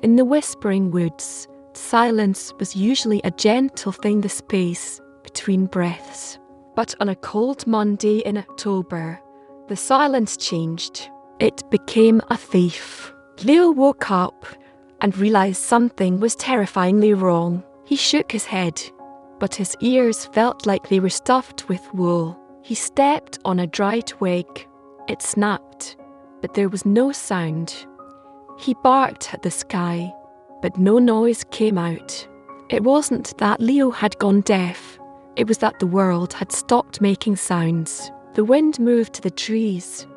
In the whispering woods, silence was usually a gentle thing, the space between breaths. But on a cold Monday in October, the silence changed. It became a thief. Leo woke up and realized something was terrifyingly wrong. He shook his head, but his ears felt like they were stuffed with wool. He stepped on a dry twig. It snapped, but there was no sound. He barked at the sky, but no noise came out. It wasn't that Leo had gone deaf. It was that the world had stopped making sounds. The wind moved the trees,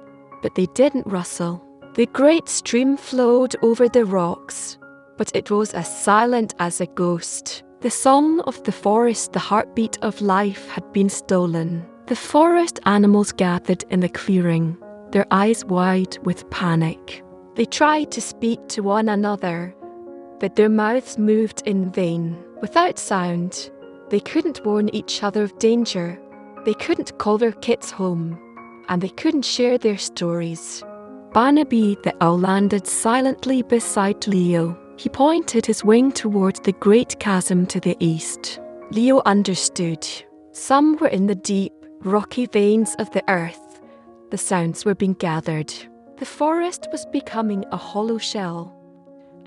but they didn't rustle. The great stream flowed over the rocks, but it was as silent as a ghost. The song of the forest, the heartbeat of life, had been stolen. The forest animals gathered in the clearing, their eyes wide with panic. They tried to speak to one another, but their mouths moved in vain. Without sound, they couldn't warn each other of danger. They couldn't call their kids home, and they couldn't share their stories. Barnaby the owl landed silently beside Leo. He pointed his wing towards the great chasm to the east. Leo understood. Somewhere in the deep, rocky veins of the earth, the sounds were being gathered. The forest was becoming a hollow shell,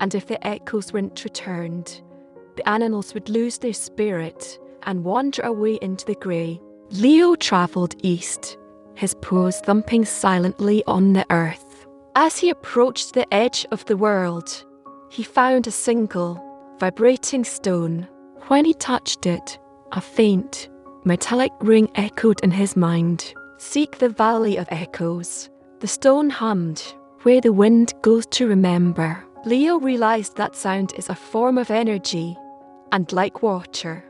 and if the echoes weren't returned, the animals would lose their spirit and wander away into the grey. Leo travelled east, his paws thumping silently on the earth. As he approached the edge of the world, he found a single, vibrating stone. When he touched it, a faint, metallic ring echoed in his mind. Seek the valley of echoes. The stone hummed, where the wind goes to remember. Leo realised that sound is a form of energy, and like water,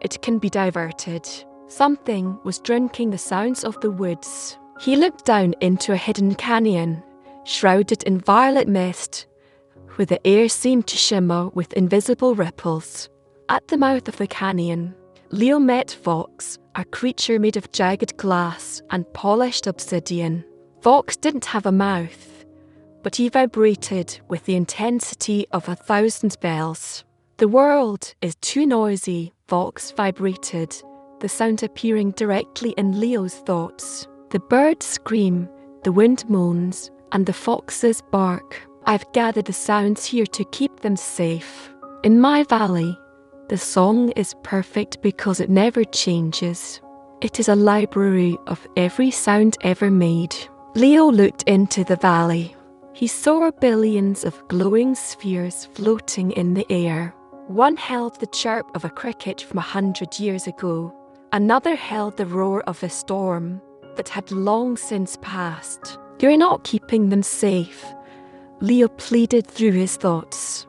it can be diverted. Something was drinking the sounds of the woods. He looked down into a hidden canyon, shrouded in violet mist, where the air seemed to shimmer with invisible ripples. At the mouth of the canyon, Leo met Vox, a creature made of jagged glass and polished obsidian. Vox didn't have a mouth, but he vibrated with the intensity of 1,000 bells. The world is too noisy, Vox vibrated, the sound appearing directly in Leo's thoughts. The birds scream, the wind moans, and the foxes bark. I've gathered the sounds here to keep them safe. In my valley, the song is perfect because it never changes. It is a library of every sound ever made. Leo looked into the valley. He saw billions of glowing spheres floating in the air. One held the chirp of a cricket from 100 years ago. Another held the roar of a storm that had long since passed. You're not keeping them safe, Leo pleaded through his thoughts.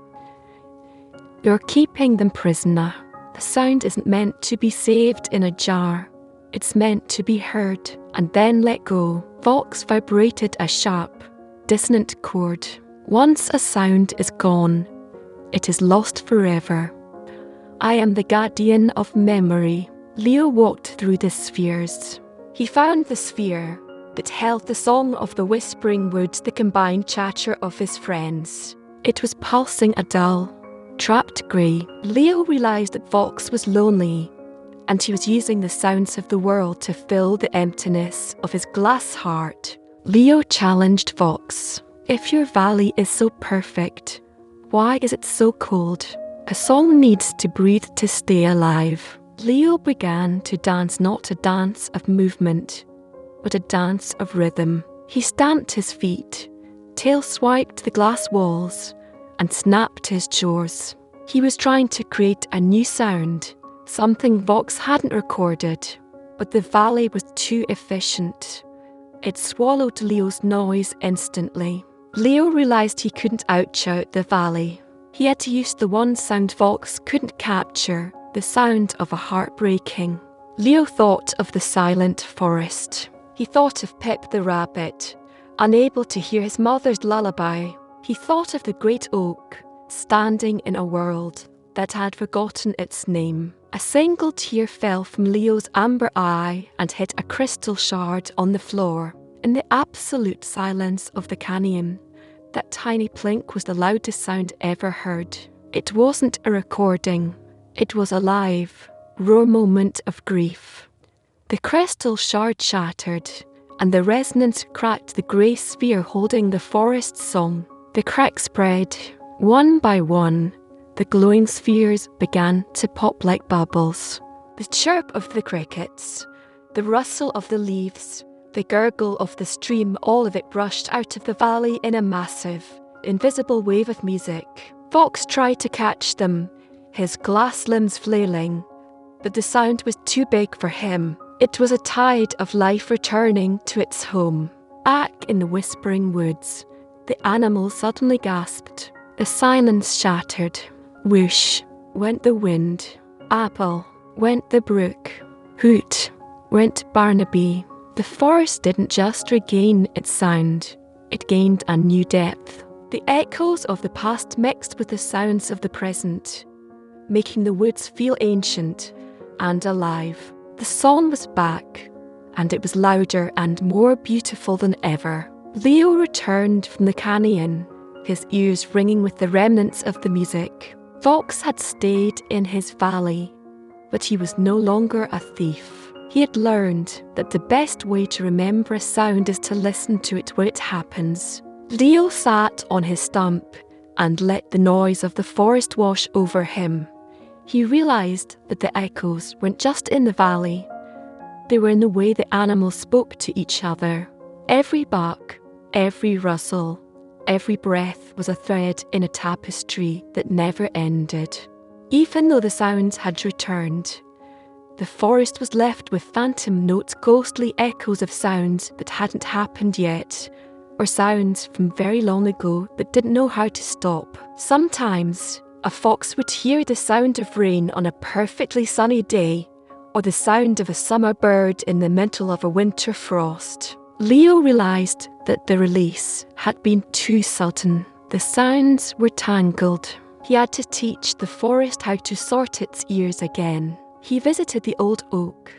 You're keeping them prisoner. The sound isn't meant to be saved in a jar. It's meant to be heard and then let go. Vox vibrated a sharp, dissonant chord. Once a sound is gone, it is lost forever. I am the guardian of memory. Leo walked through the spheres. He found the sphere that held the song of the whispering woods, the combined chatter of his friends. It was pulsing a dull, trapped grey. Leo realised that Vox was lonely, and he was using the sounds of the world to fill the emptiness of his glass heart. Leo challenged Vox. If your valley is so perfect, why is it so cold? A song needs to breathe to stay alive. Leo began to dance, not a dance of movement, but a dance of rhythm. He stamped his feet, tail swiped the glass walls, and snapped his jaws. He was trying to create a new sound, something Vox hadn't recorded, but the valley was too efficient. It swallowed Leo's noise instantly. Leo realised he couldn't outshout the valley. He had to use the one sound Vox couldn't capture, the sound of a heart breaking. Leo thought of the silent forest. He thought of Pip the rabbit, unable to hear his mother's lullaby. He thought of the great oak, standing in a world that had forgotten its name. A single tear fell from Leo's amber eye and hit a crystal shard on the floor. In the absolute silence of the canyon, That tiny plink was the loudest sound ever heard. It wasn't a recording. It was a live, raw moment of grief. The crystal shard shattered, and the resonance cracked the grey sphere holding the forest's song. The crack spread. One by one, the glowing spheres began to pop like bubbles. The chirp of the crickets, the rustle of the leaves, the gurgle of the stream, all of it rushed out of the valley in a massive, invisible wave of music. Fox tried to catch them, his glass limbs flailing, but the sound was too big for him. It was a tide of life returning to its home. Back in the whispering woods, the animal suddenly gasped. The silence shattered. Whoosh went the wind. Apple went the brook. Hoot went Barnaby. The forest didn't just regain its sound, it gained a new depth. The echoes of the past mixed with the sounds of the present, making the woods feel ancient and alive. The song was back, and it was louder and more beautiful than ever. Leo returned from the canyon, his ears ringing with the remnants of the music. Fox had stayed in his valley, but he was no longer a thief. He had learned that the best way to remember a sound is to listen to it where it happens. Leo sat on his stump and let the noise of the forest wash over him. He realised that the echoes weren't just in the valley. They were in the way the animals spoke to each other. Every bark, every rustle, every breath was a thread in a tapestry that never ended. Even though the sounds had returned, the forest was left with phantom notes, ghostly echoes of sounds that hadn't happened yet, or sounds from very long ago that didn't know how to stop. Sometimes, a fox would hear the sound of rain on a perfectly sunny day, or the sound of a summer bird in the middle of a winter frost. Leo realised that the release had been too sudden. The sounds were tangled. He had to teach the forest how to sort its ears again. He visited the old oak,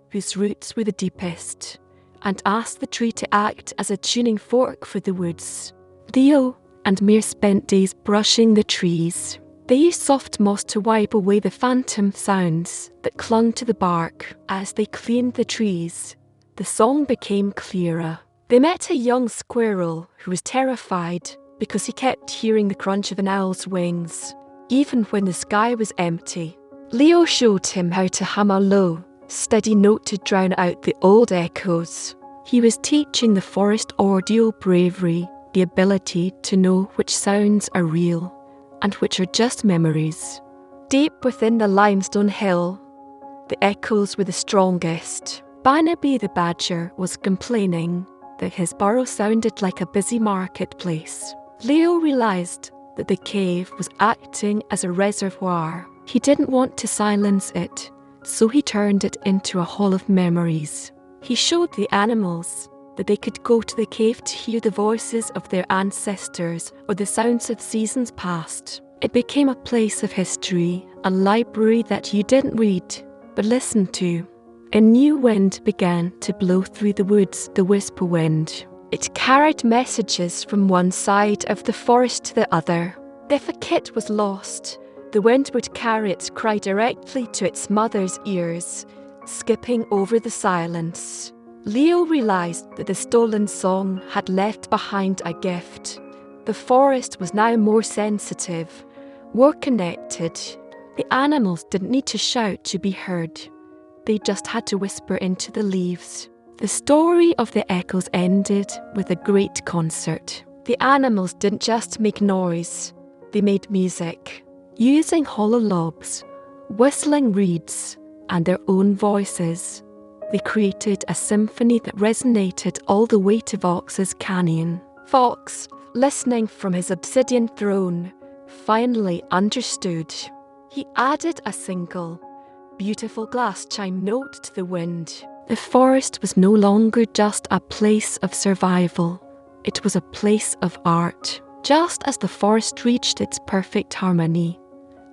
whose roots were the deepest, and asked the tree to act as a tuning fork for the woods. Leo and Mir spent days brushing the trees. They used soft moss to wipe away the phantom sounds that clung to the bark. As they cleaned the trees, the song became clearer. They met a young squirrel who was terrified because he kept hearing the crunch of an owl's wings, even when the sky was empty. Leo showed him how to hum a low, steady note to drown out the old echoes. He was teaching the forest audio bravery, the ability to know which sounds are real and which are just memories. Deep within the limestone hill, the echoes were the strongest. Barnaby the badger was complaining that his burrow sounded like a busy marketplace. Leo realised that the cave was acting as a reservoir. He didn't want to silence it, so he turned it into a hall of memories. He showed the animals that they could go to the cave to hear the voices of their ancestors or the sounds of seasons past. It became a place of history, a library that you didn't read, but listened to. A new wind began to blow through the woods, the whisper wind. It carried messages from one side of the forest to the other. If a kit was lost, the wind would carry its cry directly to its mother's ears, skipping over the silence. Leo realised that the stolen song had left behind a gift. The forest was now more sensitive, more connected. The animals didn't need to shout to be heard. They just had to whisper into the leaves. The story of the echoes ended with a great concert. The animals didn't just make noise, they made music. Using hollow logs, whistling reeds, and their own voices, they created a symphony that resonated all the way to Fox's canyon. Fox, listening from his obsidian throne, finally understood. He added a single, beautiful glass chime note to the wind. The forest was no longer just a place of survival. It was a place of art. Just as the forest reached its perfect harmony,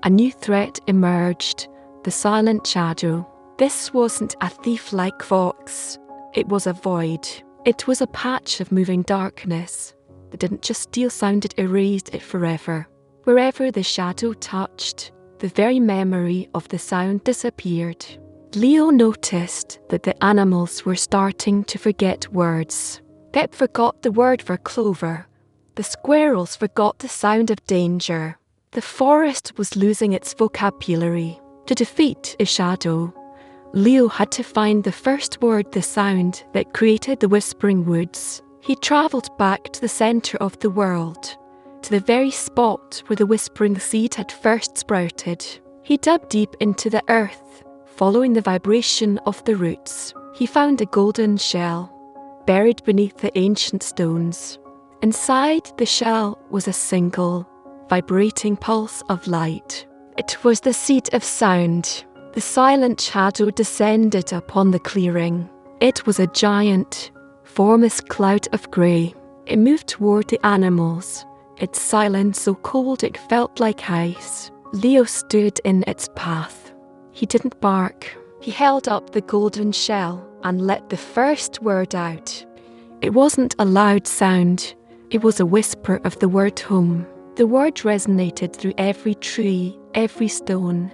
a new threat emerged, the silent shadow. This wasn't a thief like Fox. It was a void. It was a patch of moving darkness it didn't just steal sound, it erased it forever. Wherever the shadow touched, the very memory of the sound disappeared. Leo noticed that the animals were starting to forget words. Pip forgot the word for clover. The squirrels forgot the sound of danger. The forest was losing its vocabulary. To defeat a shadow, Leo had to find the first word, the sound that created the whispering woods. He travelled back to the centre of the world, to the very spot where the whispering seed had first sprouted. He dug deep into the earth, following the vibration of the roots. He found a golden shell, buried beneath the ancient stones. Inside the shell was a single, vibrating pulse of light. It was the seed of sound. The silent shadow descended upon the clearing. It was a giant, formless cloud of grey. It moved toward the animals, its silence so cold it felt like ice. Leo stood in its path. He didn't bark. He held up the golden shell and let the first word out. It wasn't a loud sound. It was a whisper of the word home. The word resonated through every tree, every stone,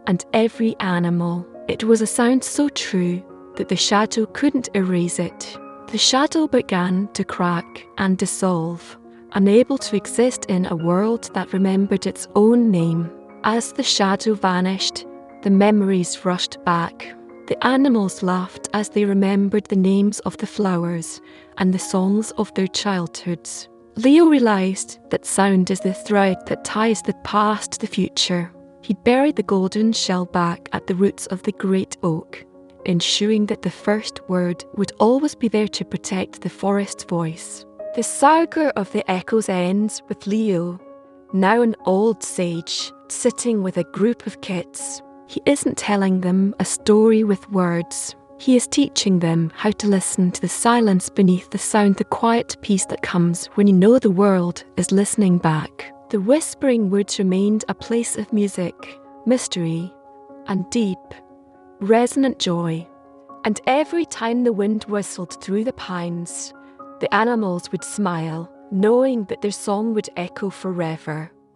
and every animal. It was a sound so true that the shadow couldn't erase it. The shadow began to crack and dissolve, unable to exist in a world that remembered its own name. As the shadow vanished, the memories rushed back. The animals laughed as they remembered the names of the flowers and the songs of their childhoods. Leo realised that sound is the thread that ties the past to the future. He buried the golden shell back at the roots of the great oak, ensuring that the first word would always be there to protect the forest's voice. The saga of the echoes ends with Leo, now an old sage, sitting with a group of kids. He isn't telling them a story with words. He is teaching them how to listen to the silence beneath the sound, the quiet peace that comes when you know the world is listening back. The whispering woods remained a place of music, mystery, and deep, resonant joy. And every time the wind whistled through the pines, the animals would smile, knowing that their song would echo forever.